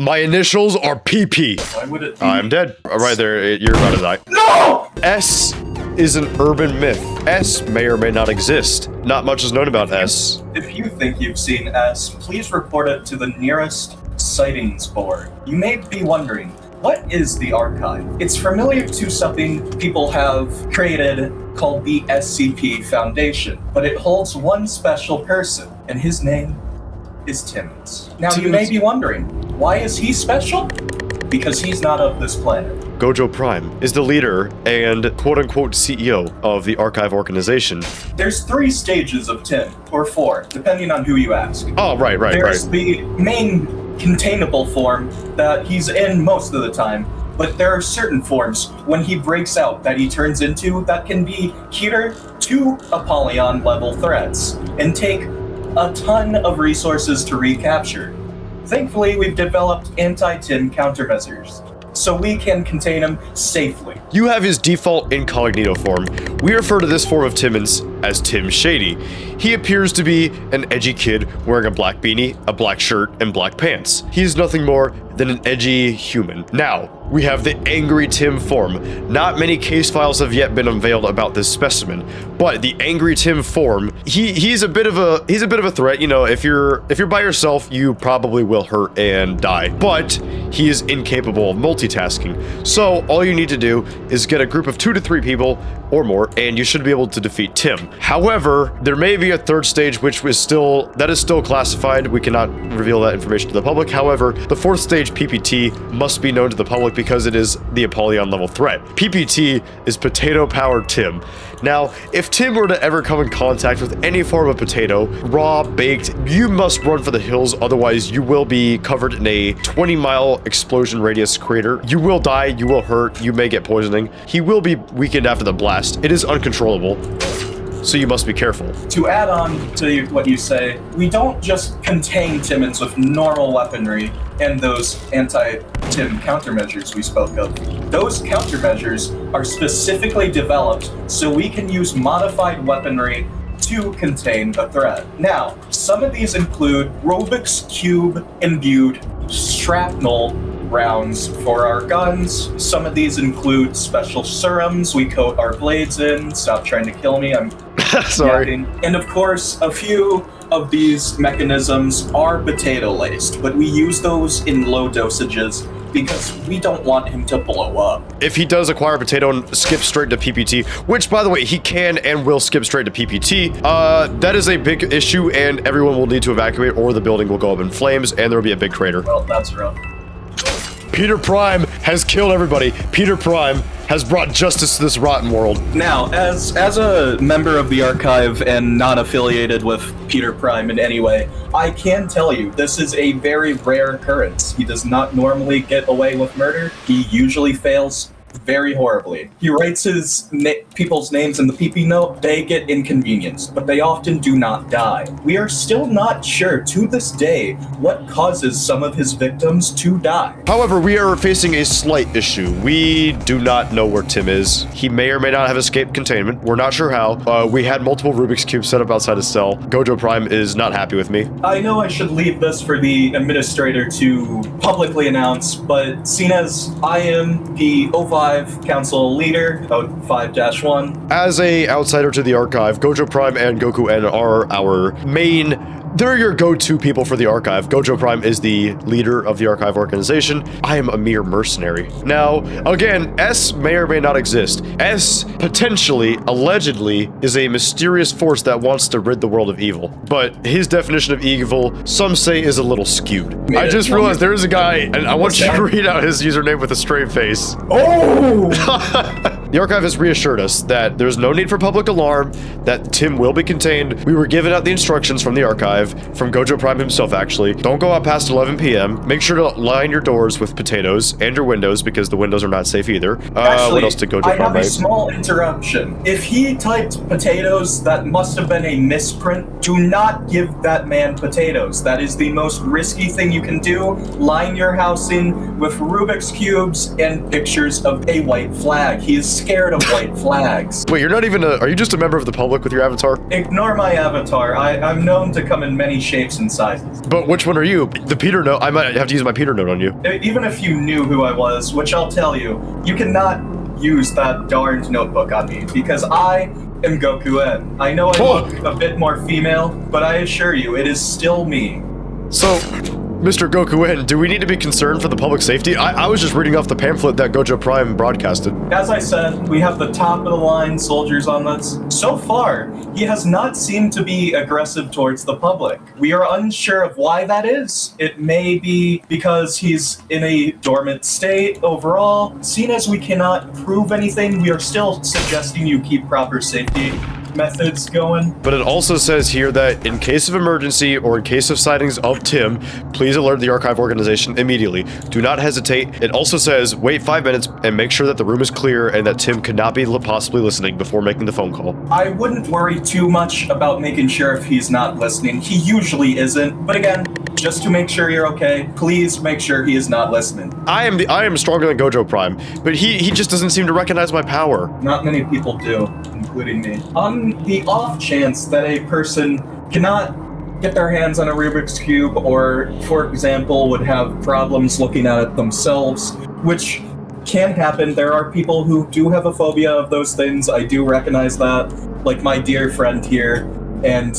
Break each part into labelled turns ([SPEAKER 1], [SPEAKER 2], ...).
[SPEAKER 1] My initials are PP.
[SPEAKER 2] Why would it be?
[SPEAKER 1] I'm dead. Right there, you're about to die.
[SPEAKER 2] No!
[SPEAKER 1] S is an urban myth. S may or may not exist. Not much is known about S.
[SPEAKER 2] If you think you've seen S, please report it to the nearest sightings board. You may be wondering, what is the archive? It's familiar to something people have created called the SCP Foundation, but it holds one special person, and his name is Timmons. Now you may be wondering, why is he special? Because he's not of this planet.
[SPEAKER 1] Gojo Prime is the leader and quote-unquote CEO of the archive organization.
[SPEAKER 2] There's 3 stages of Tim, or 4, depending on who you ask.
[SPEAKER 1] Oh, right.
[SPEAKER 2] There's the main containable form that he's in most of the time, but there are certain forms when he breaks out that he turns into that can be cater to Apollyon level threats and take a ton of resources to recapture. Thankfully, we've developed anti-Tim countermeasures, so we can contain him safely.
[SPEAKER 1] You have his default incognito form. We refer to this form of Timmons as Tim Shady. He appears to be an edgy kid wearing a black beanie, a black shirt, and black pants. He is nothing more than an edgy human. Now, we have the Angry Tim form. Not many case files have yet been unveiled about this specimen, but the Angry Tim form, he's a bit of a threat. You know, if you're by yourself, you probably will hurt and die. But he is incapable of multitasking. So all you need to do is get a group of 2 to 3 people or more, and you should be able to defeat Tim. However, there may be a 3rd stage which is still classified. We cannot reveal that information to the public. However, the 4th stage PPT must be known to the public because it is the Apollyon level threat. PPT is Potato Powered Tim. Now, if Tim were to ever come in contact with any form of potato, raw, baked, you must run for the hills, otherwise you will be covered in a 20-mile explosion radius crater. You will die, you will hurt, you may get poisoning. He will be weakened after the blast. It is uncontrollable, so you must be careful.
[SPEAKER 2] To add on to what you say, we don't just contain Timmons with normal weaponry and those anti-Tim countermeasures we spoke of. Those countermeasures are specifically developed so we can use modified weaponry to contain the threat. Now, some of these include Rubik's Cube imbued shrapnel rounds for our guns. Some of these include special serums we coat our blades in. Stop trying to kill me, I'm
[SPEAKER 1] sorry.
[SPEAKER 2] yapping. And of course, a few of these mechanisms are potato laced, but we use those in low dosages because we don't want him to blow up.
[SPEAKER 1] If he does acquire a potato and skip straight to PPT, which by the way, he can and will skip straight to PPT, that is a big issue and everyone will need to evacuate or the building will go up in flames and there will be a big crater.
[SPEAKER 2] Well, that's rough.
[SPEAKER 1] Peter Prime has killed everybody. Peter Prime has brought justice to this rotten world.
[SPEAKER 2] Now, as a member of the archive and not affiliated with Peter Prime in any way, I can tell you this is a very rare occurrence. He does not normally get away with murder. He usually fails very horribly. He writes his people's names in the PP note. They get inconvenienced, but they often do not die. We are still not sure to this day what causes some of his victims to die.
[SPEAKER 1] However, we are facing a slight issue. We do not know where Tim is. He may or may not have escaped containment. We're not sure how. We had multiple Rubik's Cubes set up outside his cell. Gojo Prime is not happy with me.
[SPEAKER 2] I know I should leave this for the administrator to publicly announce, but seeing as I am the O5 Council Leader, Code 5-1.
[SPEAKER 1] As a outsider to the archive, Gojo Prime and Goku N are our main... They're your go-to people for the archive. Gojo Prime is the leader of the archive organization. I am a mere mercenary. Now, again, S may or may not exist. S, potentially, allegedly, is a mysterious force that wants to rid the world of evil. But his definition of evil, some say, is a little skewed. I just realized there is a guy, and I want you to read out his username with a straight face.
[SPEAKER 2] Oh!
[SPEAKER 1] The archive has reassured us that there's no need for public alarm, that Tim will be contained. We were given out the instructions from the archive, from Gojo Prime himself actually. Don't go out past 11 p.m. Make sure to line your doors with potatoes and your windows because the windows are not safe either.
[SPEAKER 2] Actually,
[SPEAKER 1] what else did Gojo
[SPEAKER 2] I
[SPEAKER 1] Prime
[SPEAKER 2] have a
[SPEAKER 1] write?
[SPEAKER 2] small interruption. If he typed potatoes, that must have been a misprint. Do not give that man potatoes. That is the most risky thing you can do. Line your house in with Rubik's Cubes and pictures of a white flag. He is scared of white flags.
[SPEAKER 1] Wait, you're not even are you just a member of the public with your avatar?
[SPEAKER 2] Ignore my avatar. I'm known to come in many shapes and sizes.
[SPEAKER 1] But which one are you? The Peter note, I might have to use my Peter note on you.
[SPEAKER 2] Even if you knew who I was, which I'll tell you, you cannot use that darned notebook on me, because I am Goku N. I know I look a bit more female, but I assure you, it is still me.
[SPEAKER 1] So, Mr. Goku N, do we need to be concerned for the public safety? I was just reading off the pamphlet that Gojo Prime broadcasted.
[SPEAKER 2] As I said, we have the top of the line soldiers on this. So far, he has not seemed to be aggressive towards the public. We are unsure of why that is. It may be because he's in a dormant state overall. Seeing as we cannot prove anything, we are still suggesting you keep proper safety methods going.
[SPEAKER 1] But it also says here that in case of emergency or in case of sightings of Tim, please alert the archive organization immediately. Do not hesitate. It also says wait 5 minutes and make sure that the room is clear and that Tim could not be possibly listening before making the phone call.
[SPEAKER 2] I wouldn't worry too much about making sure if he's not listening. He usually isn't. But again, just to make sure you're okay, please make sure he is not listening.
[SPEAKER 1] I am stronger than Gojo Prime, but he just doesn't seem to recognize my power.
[SPEAKER 2] Not many people do, including me. On the off chance that a person cannot get their hands on a Rubik's Cube or, for example, would have problems looking at it themselves, which can happen. There are people who do have a phobia of those things. I do recognize that, like my dear friend here, and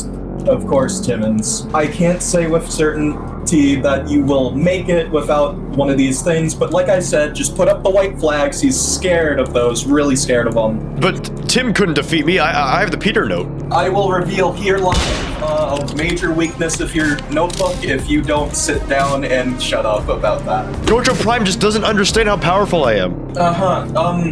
[SPEAKER 2] of course Timmons. I can't say with certainty that you will make it without one of these things, but like I said, just put up the white flags. He's scared of those, really scared of them.
[SPEAKER 1] But Tim couldn't defeat me. I have the Peter note.
[SPEAKER 2] I will reveal here live a major weakness of your notebook if you don't sit down and shut up about that.
[SPEAKER 1] Gojo Prime just doesn't understand how powerful I am.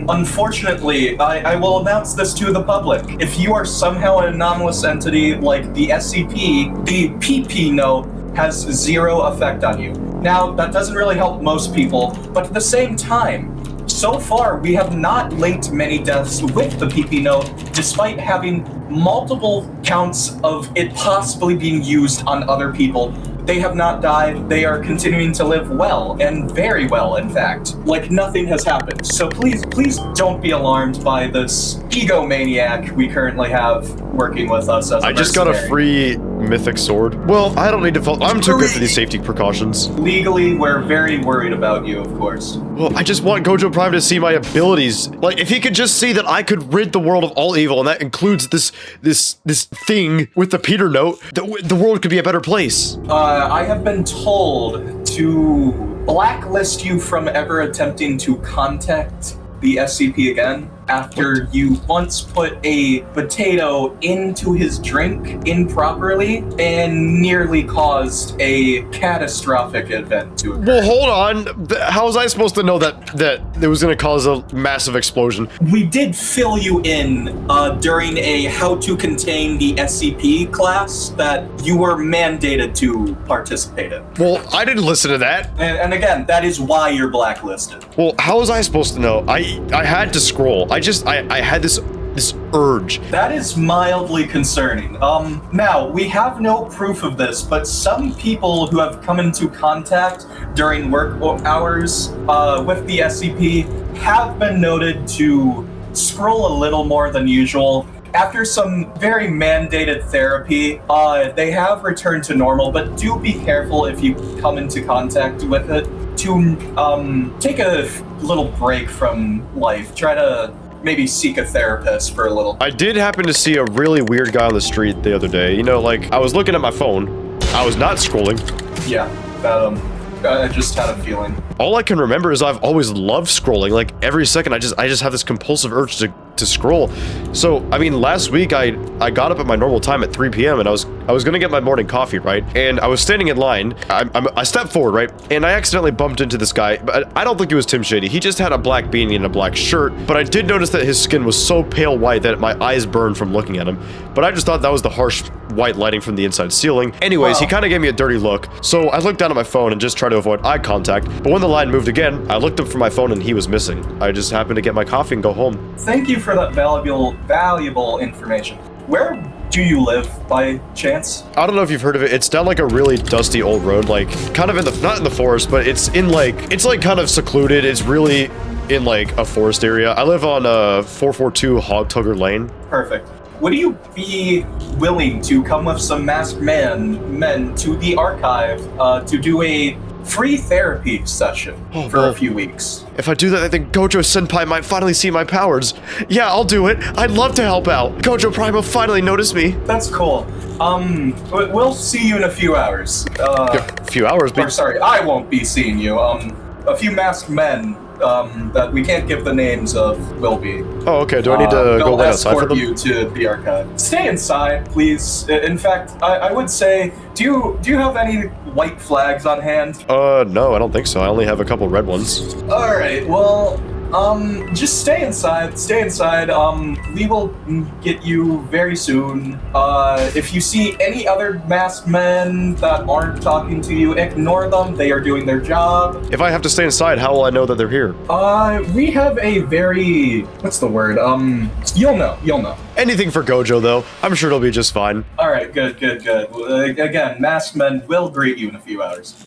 [SPEAKER 2] Unfortunately, I will announce this to the public. If you are somehow an anomalous entity like the SCP, the PP note has zero effect on you. Now, that doesn't really help most people, but at the same time, so far, we have not linked many deaths with the PP note, despite having multiple counts of it possibly being used on other people. They have not died. They are continuing to live well, and very well, in fact. Like nothing has happened. So please don't be alarmed by this egomaniac we currently have working with us as a
[SPEAKER 1] I just got a free mythic sword. Well, I don't need to fall. I'm too good for these safety precautions.
[SPEAKER 2] Legally, we're very worried about you, of course.
[SPEAKER 1] Well, I just want Gojo Prime to see my abilities. Like, if he could just see that I could rid the world of all evil, and that includes this thing with the Peter note, the world could be a better place.
[SPEAKER 2] I have been told to blacklist you from ever attempting to contact the SCP again after you once put a potato into his drink improperly and nearly caused a catastrophic event to occur.
[SPEAKER 1] Well, hold on. How was I supposed to know that it was going to cause a massive explosion?
[SPEAKER 2] We did fill you in during a how to contain the SCP class that you were mandated to participate in.
[SPEAKER 1] Well, I didn't listen to that.
[SPEAKER 2] And again, that is why you're blacklisted.
[SPEAKER 1] Well, how was I supposed to know? I had to scroll. I had this urge.
[SPEAKER 2] That is mildly concerning. Now, we have no proof of this, but some people who have come into contact during work hours with the SCP have been noted to scroll a little more than usual. After some very mandated therapy, they have returned to normal, but do be careful if you come into contact with it to take a little break from life. Try to maybe seek a therapist for a little.
[SPEAKER 1] I did happen to see a really weird guy on the street the other day. You know, like, I was looking at my phone. I was not scrolling.
[SPEAKER 2] Yeah, I just had a feeling.
[SPEAKER 1] All I can remember is I've always loved scrolling. Like, every second, I just have this compulsive urge to scroll. So, I mean, last week I got up at my normal time at 3 p.m. and I was gonna get my morning coffee, right? And I was standing in line. I stepped forward, right? And I accidentally bumped into this guy, but I don't think it was Tim Shady. He just had a black beanie and a black shirt, but I did notice that his skin was so pale white that my eyes burned from looking at him. But I just thought that was the harsh white lighting from the inside ceiling. Anyways, He kind of gave me a dirty look. So I looked down at my phone and just tried to avoid eye contact. But when the line moved again, I looked up for my phone and he was missing. I just happened to get my coffee and go home.
[SPEAKER 2] Thank you for that valuable information. Where do you live by chance?
[SPEAKER 1] I don't know if you've heard of it. It's down like a really dusty old road, like kind of in the, not in the forest, but it's like kind of secluded. It's really in like a forest area. I live on 442 Hogtugger Lane.
[SPEAKER 2] Perfect. Would you be willing to come with some masked men to the archive to do a free therapy session for a few weeks?
[SPEAKER 1] If I do that, I think Gojo Senpai might finally see my powers. Yeah, I'll do it. I'd love to help out. Gojo Prime will finally notice me.
[SPEAKER 2] That's cool. We'll see you in a few hours.
[SPEAKER 1] A few hours?
[SPEAKER 2] Or sorry, I won't be seeing you. A few masked men that we can't give the names of will be.
[SPEAKER 1] Oh, okay. Do I need to go wait outside for them?
[SPEAKER 2] They'll escort you to the archive. Stay inside, please. In fact, I would say, do you have any white flags on hand?
[SPEAKER 1] No, I don't think so. I only have a couple red ones.
[SPEAKER 2] All right. Well, just stay inside. Stay inside. We will get you very soon. If you see any other masked men that aren't talking to you, ignore them. They are doing their job.
[SPEAKER 1] If I have to stay inside, how will I know that they're here?
[SPEAKER 2] We have a very, what's the word? You'll know.
[SPEAKER 1] Anything for Gojo, though. I'm sure it'll be just fine.
[SPEAKER 2] All right, good. Again, masked men will greet you in a few hours.